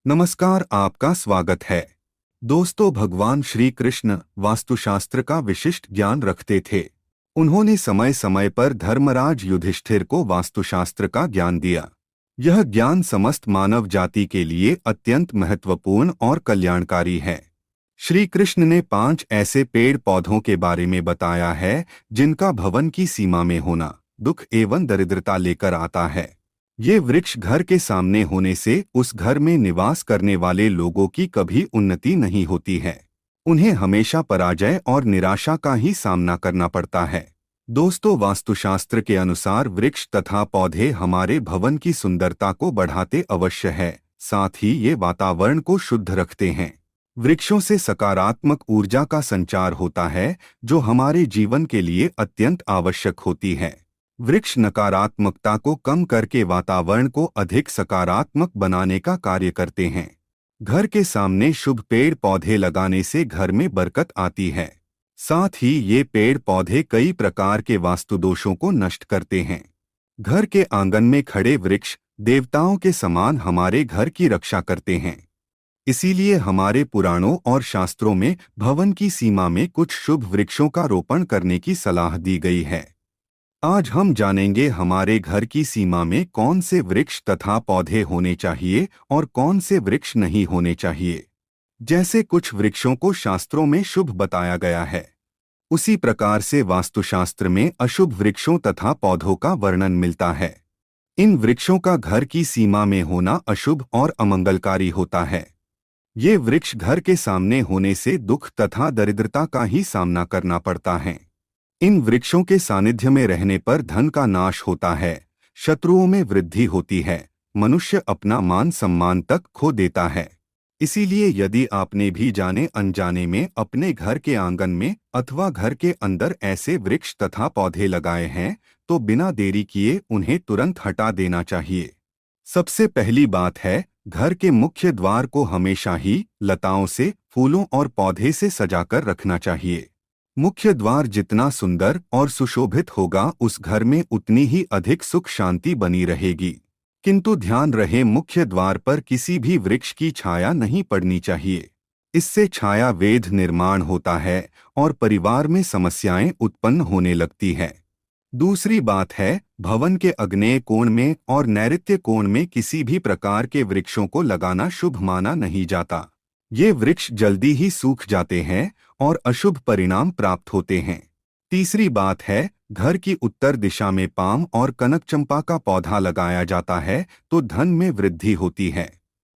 नमस्कार, आपका स्वागत है। दोस्तों, भगवान श्री कृष्ण वास्तुशास्त्र का विशिष्ट ज्ञान रखते थे। उन्होंने समय समय पर धर्मराज युधिष्ठिर को वास्तुशास्त्र का ज्ञान दिया। यह ज्ञान समस्त मानव जाति के लिए अत्यंत महत्वपूर्ण और कल्याणकारी है। श्री कृष्ण ने 5 ऐसे पेड़ पौधों के बारे में बताया है जिनका भवन की सीमा में होना दुख एवं दरिद्रता लेकर आता है। ये वृक्ष घर के सामने होने से उस घर में निवास करने वाले लोगों की कभी उन्नति नहीं होती है। उन्हें हमेशा पराजय और निराशा का ही सामना करना पड़ता है। दोस्तों, वास्तुशास्त्र के अनुसार वृक्ष तथा पौधे हमारे भवन की सुंदरता को बढ़ाते अवश्य है, साथ ही ये वातावरण को शुद्ध रखते हैं। वृक्षों से सकारात्मक ऊर्जा का संचार होता है, जो हमारे जीवन के लिए अत्यंत आवश्यक होती है। वृक्ष नकारात्मकता को कम करके वातावरण को अधिक सकारात्मक बनाने का कार्य करते हैं। घर के सामने शुभ पेड़ पौधे लगाने से घर में बरकत आती है। साथ ही ये पेड़ पौधे कई प्रकार के वास्तु दोषों को नष्ट करते हैं। घर के आंगन में खड़े वृक्ष देवताओं के समान हमारे घर की रक्षा करते हैं। इसीलिए हमारे पुराणों और शास्त्रों में भवन की सीमा में कुछ शुभ वृक्षों का रोपण करने की सलाह दी गई है। आज हम जानेंगे हमारे घर की सीमा में कौन से वृक्ष तथा पौधे होने चाहिए और कौन से वृक्ष नहीं होने चाहिए। जैसे कुछ वृक्षों को शास्त्रों में शुभ बताया गया है, उसी प्रकार से वास्तुशास्त्र में अशुभ वृक्षों तथा पौधों का वर्णन मिलता है। इन वृक्षों का घर की सीमा में होना अशुभ और अमंगलकारी होता है। ये वृक्ष घर के सामने होने से दुख तथा दरिद्रता का ही सामना करना पड़ता है। इन वृक्षों के सानिध्य में रहने पर धन का नाश होता है, शत्रुओं में वृद्धि होती है, मनुष्य अपना मान सम्मान तक खो देता है। इसीलिए यदि आपने भी जाने अनजाने में अपने घर के आंगन में अथवा घर के अंदर ऐसे वृक्ष तथा पौधे लगाए हैं, तो बिना देरी किए उन्हें तुरंत हटा देना चाहिए। सबसे पहली बात है, घर के मुख्य द्वार को हमेशा ही लताओं से, फूलों और पौधे से सजाकर रखना चाहिए। मुख्य द्वार जितना सुंदर और सुशोभित होगा, उस घर में उतनी ही अधिक सुख शांति बनी रहेगी। किंतु ध्यान रहे, मुख्य द्वार पर किसी भी वृक्ष की छाया नहीं पड़नी चाहिए। इससे छाया वेध निर्माण होता है और परिवार में समस्याएं उत्पन्न होने लगती है। दूसरी बात है, भवन के आग्नेय कोण में और नैऋत्य कोण में किसी भी प्रकार के वृक्षों को लगाना शुभ माना नहीं जाता। ये वृक्ष जल्दी ही सूख जाते हैं और अशुभ परिणाम प्राप्त होते हैं। तीसरी बात है, घर की उत्तर दिशा में पाम और कनकचंपा का पौधा लगाया जाता है तो धन में वृद्धि होती है।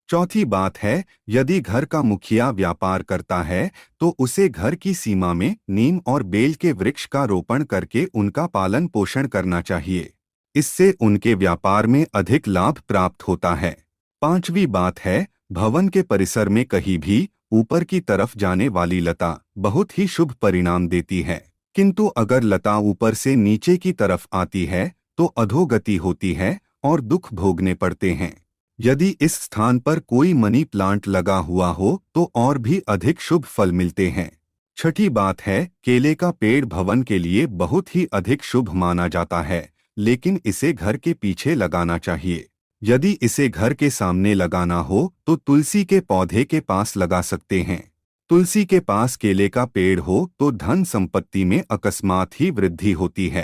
चौथी बात है, यदि घर का मुखिया व्यापार करता है तो उसे घर की सीमा में नीम और बेल के वृक्ष का रोपण करके उनका पालन पोषण करना चाहिए। इससे उनके व्यापार में अधिक लाभ प्राप्त होता है। पांचवी बात है, भवन के परिसर में कहीं भी ऊपर की तरफ जाने वाली लता बहुत ही शुभ परिणाम देती है, किंतु अगर लता ऊपर से नीचे की तरफ आती है तो अधोगति होती है और दुख भोगने पड़ते हैं। यदि इस स्थान पर कोई मनी प्लांट लगा हुआ हो तो और भी अधिक शुभ फल मिलते हैं। छठी बात है, केले का पेड़ भवन के लिए बहुत ही अधिक शुभ माना जाता है, लेकिन इसे घर के पीछे लगाना चाहिए। यदि इसे घर के सामने लगाना हो तो तुलसी के पौधे के पास लगा सकते हैं। तुलसी के पास केले का पेड़ हो तो धन संपत्ति में अकस्मात ही वृद्धि होती है,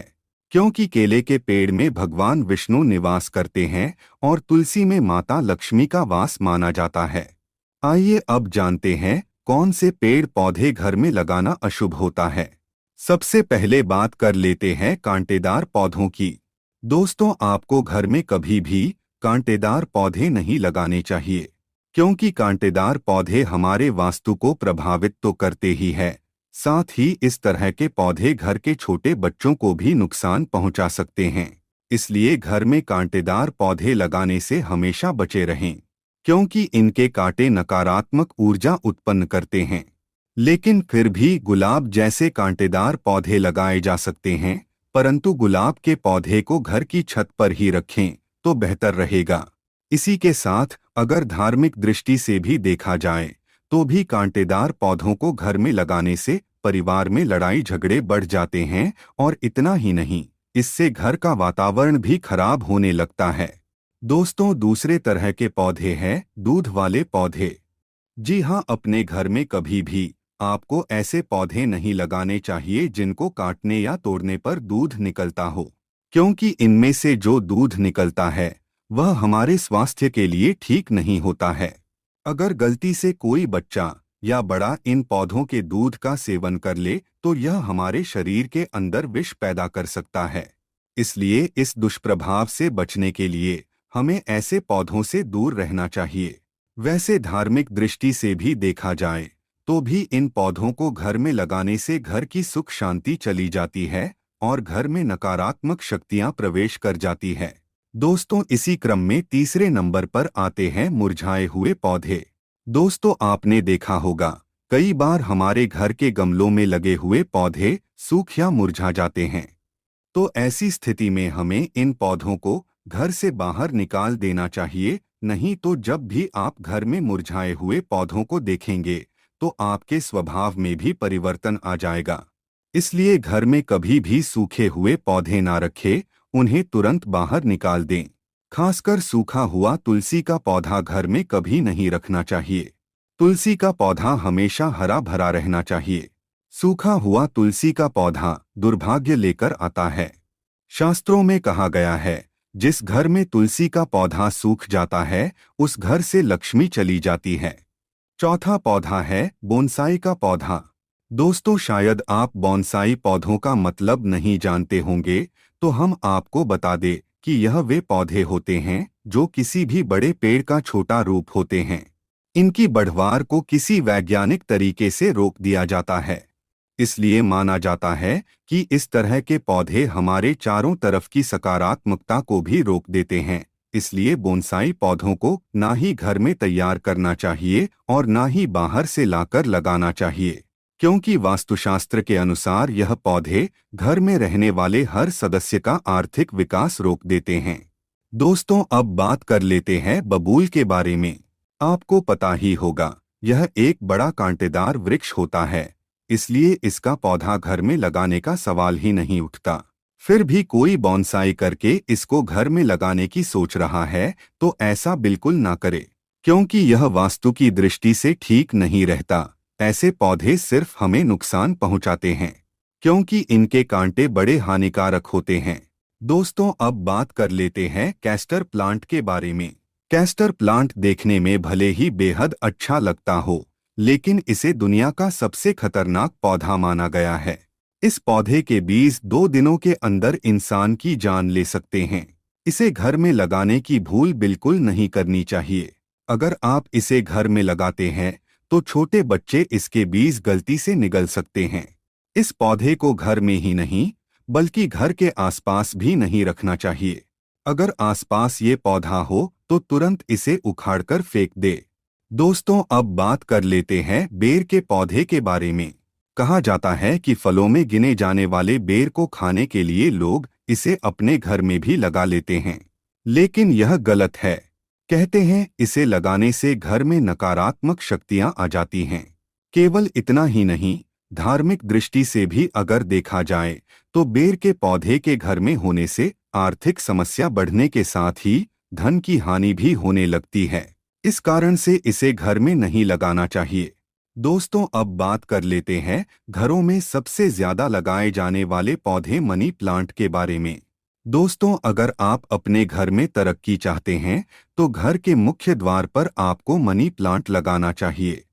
क्योंकि केले के पेड़ में भगवान विष्णु निवास करते हैं और तुलसी में माता लक्ष्मी का वास माना जाता है। आइए अब जानते हैं कौन से पेड़ पौधे घर में लगाना अशुभ होता है। सबसे पहले बात कर लेते हैं कांटेदार पौधों की। दोस्तों, आपको घर में कभी भी कांटेदार पौधे नहीं लगाने चाहिए, क्योंकि कांटेदार पौधे हमारे वास्तु को प्रभावित तो करते ही है, साथ ही इस तरह के पौधे घर के छोटे बच्चों को भी नुकसान पहुंचा सकते हैं। इसलिए घर में कांटेदार पौधे लगाने से हमेशा बचे रहें, क्योंकि इनके कांटे नकारात्मक ऊर्जा उत्पन्न करते हैं। लेकिन फिर भी गुलाब जैसे कांटेदार पौधे लगाए जा सकते हैं, परंतु गुलाब के पौधे को घर की छत पर ही रखें तो बेहतर रहेगा। इसी के साथ अगर धार्मिक दृष्टि से भी देखा जाए तो भी कांटेदार पौधों को घर में लगाने से परिवार में लड़ाई झगड़े बढ़ जाते हैं, और इतना ही नहीं, इससे घर का वातावरण भी खराब होने लगता है। दोस्तों, दूसरे तरह के पौधे हैं दूध वाले पौधे। जी हाँ, अपने घर में कभी भी आपको ऐसे पौधे नहीं लगाने चाहिए जिनको काटने या तोड़ने पर दूध निकलता हो, क्योंकि इनमें से जो दूध निकलता है वह हमारे स्वास्थ्य के लिए ठीक नहीं होता है। अगर गलती से कोई बच्चा या बड़ा इन पौधों के दूध का सेवन कर ले तो यह हमारे शरीर के अंदर विष पैदा कर सकता है। इसलिए इस दुष्प्रभाव से बचने के लिए हमें ऐसे पौधों से दूर रहना चाहिए। वैसे धार्मिक दृष्टि से भी देखा जाए तो भी इन पौधों को घर में लगाने से घर की सुख शांति चली जाती है और घर में नकारात्मक शक्तियां प्रवेश कर जाती है। दोस्तों, इसी क्रम में तीसरे नंबर पर आते हैं मुरझाए हुए पौधे। दोस्तों, आपने देखा होगा कई बार हमारे घर के गमलों में लगे हुए पौधे सूख या मुरझा जाते हैं। तो ऐसी स्थिति में हमें इन पौधों को घर से बाहर निकाल देना चाहिए, नहीं तो जब भी आप घर में मुरझाए हुए पौधों को देखेंगे तो आपके स्वभाव में भी परिवर्तन आ जाएगा। इसलिए घर में कभी भी सूखे हुए पौधे ना रखें, उन्हें तुरंत बाहर निकाल दें। खासकर सूखा हुआ तुलसी का पौधा घर में कभी नहीं रखना चाहिए। तुलसी का पौधा हमेशा हरा भरा रहना चाहिए। सूखा हुआ तुलसी का पौधा दुर्भाग्य लेकर आता है। शास्त्रों में कहा गया है, जिस घर में तुलसी का पौधा सूख जाता है उस घर से लक्ष्मी चली जाती है। चौथा पौधा है बोनसाई का पौधा। दोस्तों, शायद आप बोनसाई पौधों का मतलब नहीं जानते होंगे, तो हम आपको बता दें कि यह वे पौधे होते हैं जो किसी भी बड़े पेड़ का छोटा रूप होते हैं। इनकी बढ़वार को किसी वैज्ञानिक तरीके से रोक दिया जाता है। इसलिए माना जाता है कि इस तरह के पौधे हमारे चारों तरफ की सकारात्मकता को भी रोक देते हैं। इसलिए बोनसाई पौधों को ना ही घर में तैयार करना चाहिए और ना ही बाहर से लाकर लगाना चाहिए, क्योंकि वास्तुशास्त्र के अनुसार यह पौधे घर में रहने वाले हर सदस्य का आर्थिक विकास रोक देते हैं। दोस्तों, अब बात कर लेते हैं बबूल के बारे में। आपको पता ही होगा, यह एक बड़ा कांटेदार वृक्ष होता है, इसलिए इसका पौधा घर में लगाने का सवाल ही नहीं उठता। फिर भी कोई बोनसाई करके इसको घर में लगाने की सोच रहा है तो ऐसा बिल्कुल ना करे, क्योंकि यह वास्तु की दृष्टि से ठीक नहीं रहता। ऐसे पौधे सिर्फ हमें नुकसान पहुंचाते हैं, क्योंकि इनके कांटे बड़े हानिकारक होते हैं। दोस्तों, अब बात कर लेते हैं कैस्टर प्लांट के बारे में। कैस्टर प्लांट देखने में भले ही बेहद अच्छा लगता हो, लेकिन इसे दुनिया का सबसे खतरनाक पौधा माना गया है। इस पौधे के बीज 2 दिनों के अंदर इंसान की जान ले सकते हैं। इसे घर में लगाने की भूल बिल्कुल नहीं करनी चाहिए। अगर आप इसे घर में लगाते हैं तो छोटे बच्चे इसके बीज गलती से निगल सकते हैं। इस पौधे को घर में ही नहीं बल्कि घर के आसपास भी नहीं रखना चाहिए। अगर आसपास ये पौधा हो तो तुरंत इसे उखाड़कर फेंक दे। दोस्तों, अब बात कर लेते हैं बेर के पौधे के बारे में। कहा जाता है कि फलों में गिने जाने वाले बेर को खाने के लिए लोग इसे अपने घर में भी लगा लेते हैं, लेकिन यह गलत है। कहते हैं इसे लगाने से घर में नकारात्मक शक्तियां आ जाती हैं। केवल इतना ही नहीं, धार्मिक दृष्टि से भी अगर देखा जाए तो बेर के पौधे के घर में होने से आर्थिक समस्या बढ़ने के साथ ही धन की हानि भी होने लगती है। इस कारण से इसे घर में नहीं लगाना चाहिए। दोस्तों, अब बात कर लेते हैं घरों में सबसे ज्यादा लगाए जाने वाले पौधे मनी प्लांट के बारे में। दोस्तों, अगर आप अपने घर में तरक्की चाहते हैं तो घर के मुख्य द्वार पर आपको मनी प्लांट लगाना चाहिए।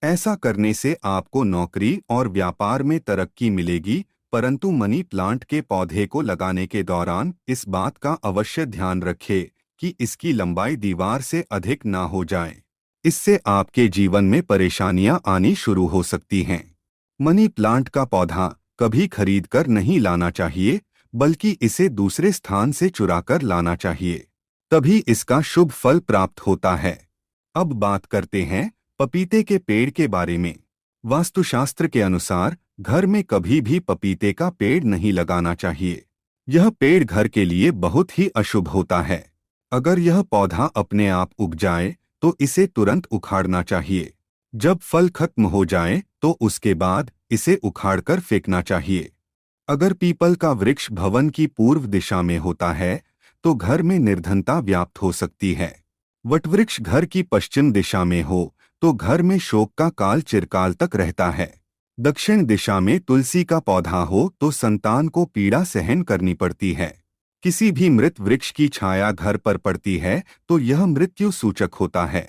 ऐसा करने से आपको नौकरी और व्यापार में तरक्की मिलेगी, परंतु मनी प्लांट के पौधे को लगाने के दौरान इस बात का अवश्य ध्यान रखें कि इसकी लंबाई दीवार से अधिक ना हो जाए। इससे आपके जीवन में परेशानियां आनी शुरू हो सकती हैं। मनी प्लांट का पौधा कभी खरीदकर नहीं लाना चाहिए, बल्कि इसे दूसरे स्थान से चुराकर लाना चाहिए, तभी इसका शुभ फल प्राप्त होता है। अब बात करते हैं पपीते के पेड़ के बारे में। वास्तुशास्त्र के अनुसार घर में कभी भी पपीते का पेड़ नहीं लगाना चाहिए। यह पेड़ घर के लिए बहुत ही अशुभ होता है। अगर यह पौधा अपने आप उग जाए तो इसे तुरंत उखाड़ना चाहिए। जब फल खत्म हो जाए तो उसके बाद इसे उखाड़कर फेंकना चाहिए। अगर पीपल का वृक्ष भवन की पूर्व दिशा में होता है तो घर में निर्धनता व्याप्त हो सकती है। वटवृक्ष घर की पश्चिम दिशा में हो तो घर में शोक का काल चिरकाल तक रहता है। दक्षिण दिशा में तुलसी का पौधा हो तो संतान को पीड़ा सहन करनी पड़ती है। किसी भी मृत वृक्ष की छाया घर पर पड़ती है तो यह मृत्यु सूचक होता है।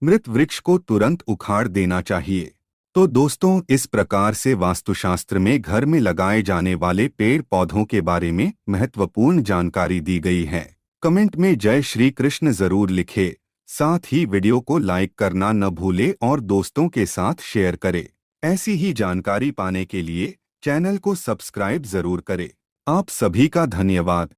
मृत वृक्ष को तुरंत उखाड़ देना चाहिए। तो दोस्तों, इस प्रकार से वास्तुशास्त्र में घर में लगाए जाने वाले पेड़ पौधों के बारे में महत्वपूर्ण जानकारी दी गई है। कमेंट में जय श्री कृष्ण जरूर लिखें। साथ ही वीडियो को लाइक करना न भूले और दोस्तों के साथ शेयर करें। ऐसी ही जानकारी पाने के लिए चैनल को सब्सक्राइब जरूर करें। आप सभी का धन्यवाद।